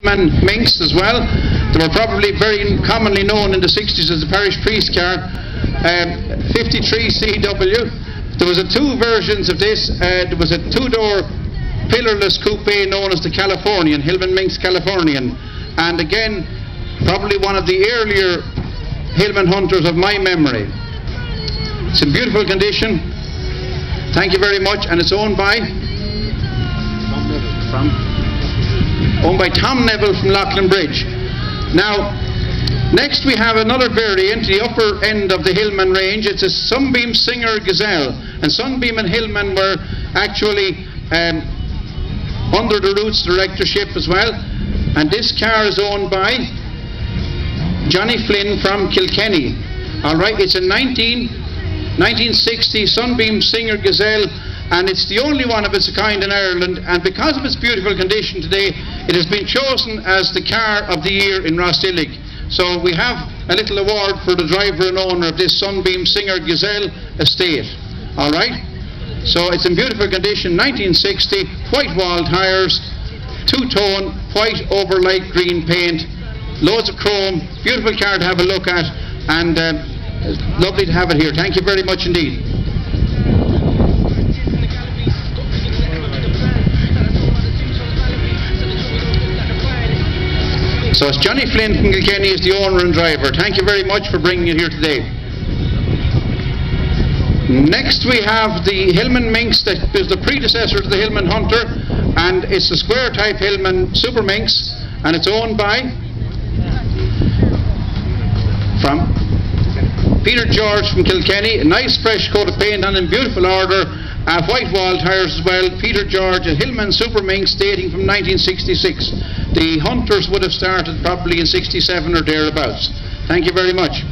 Hillman Minx as well. They were probably very commonly known in the 60s as the parish priest car. 53 CW. There was two versions of this. There was a two-door pillarless coupe known as the Californian, Hillman Minx Californian, and again probably one of the earlier Hillman Hunters of my memory. It's in beautiful condition. Thank you very much, and it's owned by Tom Neville from Loughlin Bridge. Now, next we have another variant, the upper end of the Hillman range. It's a Sunbeam Singer Gazelle, and Sunbeam and Hillman were actually under the Roots directorship as well, and this car is owned by Johnny Flynn from Kilkenny. Alright, it's a 1960 Sunbeam Singer Gazelle, and it's the only one of its kind in Ireland, and because of its beautiful condition today, it has been chosen as the car of the year in Rosdillig. So we have a little award for the driver and owner of this Sunbeam Singer Gazelle estate. Alright, so it's in beautiful condition, 1960, white wall tyres, two-tone, white over light green paint, loads of chrome, beautiful car to have a look at, and lovely to have it here. Thank you very much indeed. So it's Johnny Flynn from Kilkenny is the owner and driver. Thank you very much for bringing it here today. Next we have the Hillman Minx that is the predecessor to the Hillman Hunter, and it's the square type Hillman Super Minx, and it's owned by Peter George from Kilkenny. A nice fresh coat of paint and in beautiful order, white wall tyres as well. Peter George, a Hillman Super Minx dating from 1966. The Hunters would have started probably in 67 or thereabouts. Thank you very much.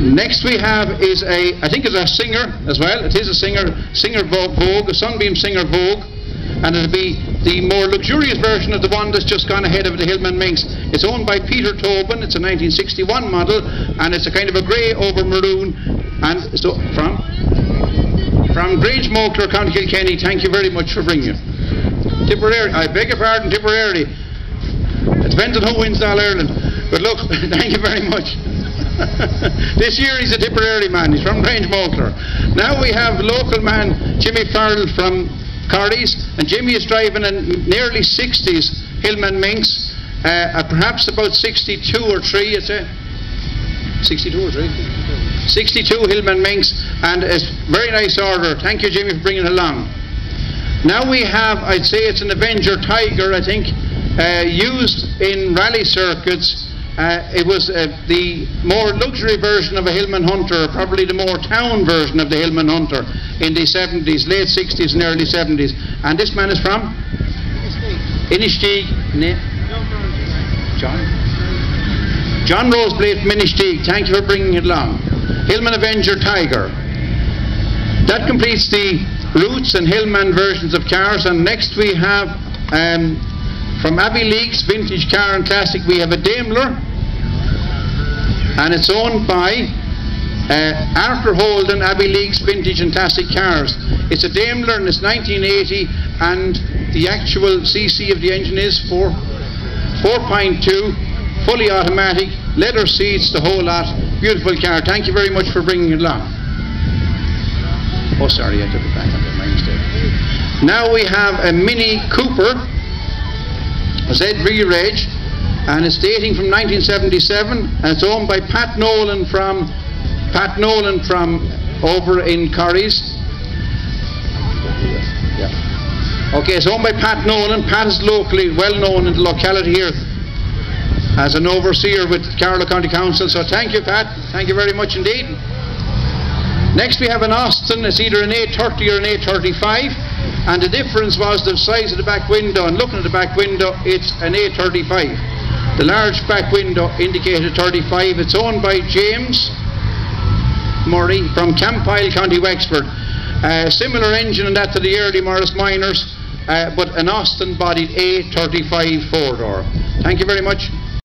Next we have is I think it's a Singer as well. It is a Singer Vogue, a Sunbeam Singer Vogue, and it'll be the more luxurious version of the one that's just gone ahead of the Hillman Minx. It's owned by Peter Tobin. It's a 1961 model, and it's a kind of a grey over maroon, and so from Grange Moakler, County Kilkenny. Thank you very much for bringing it. Tipperary, I beg your pardon, Tipperary. It depends on who wins All Ireland. But look, thank you very much. This year he's a Tipperary man. He's from Grange Moakler. Now we have local man Jimmy Farrell from Corries, and Jimmy is driving a nearly 60s Hillman Minx, perhaps about 62 or 3. It's a 62 or 3. 62 Hillman Minx, and it's very nice order. Thank you, Jimmy, for bringing it along. Now we have, I'd say it's an Avenger Tiger, I think, used in rally circuits. It was the more luxury version of a Hillman Hunter, probably the more town version of the Hillman Hunter in the 70s, late 60s and early 70s. And this man is from? Inistioge. John Rosdillig from Inistioge. Thank you for bringing it along. Hillman Avenger Tiger. That completes the Roots and Hillman versions of cars, and next we have from Abbey League's Vintage Car and Classic, we have a Daimler, and it's owned by Arthur Holden, Abbey League's Vintage and Classic Cars. It's a Daimler and it's 1980, and the actual CC of the engine is 4.2, fully automatic, leather seats, the whole lot. Beautiful car. Thank you very much for bringing it along. Oh, sorry, I took it back. Okay, my mistake. Now we have a Mini Cooper, Z3 Reg, and it's dating from 1977, and it's owned by Pat Nolan from over in Corries. Yeah. Okay, it's owned by Pat Nolan. Pat is locally well known in the locality here as an overseer with Carlow County Council. So thank you, Pat. Thank you very much indeed. Next we have an Austin. It's either an 830 or an 835. And the difference was the size of the back window, and looking at the back window, it's an 835. The large back window indicated 35. It's owned by James Murray from Campile, County Wexford. Similar engine and that to the early Morris Minors, but an Austin bodied 835 four-door. Thank you very much.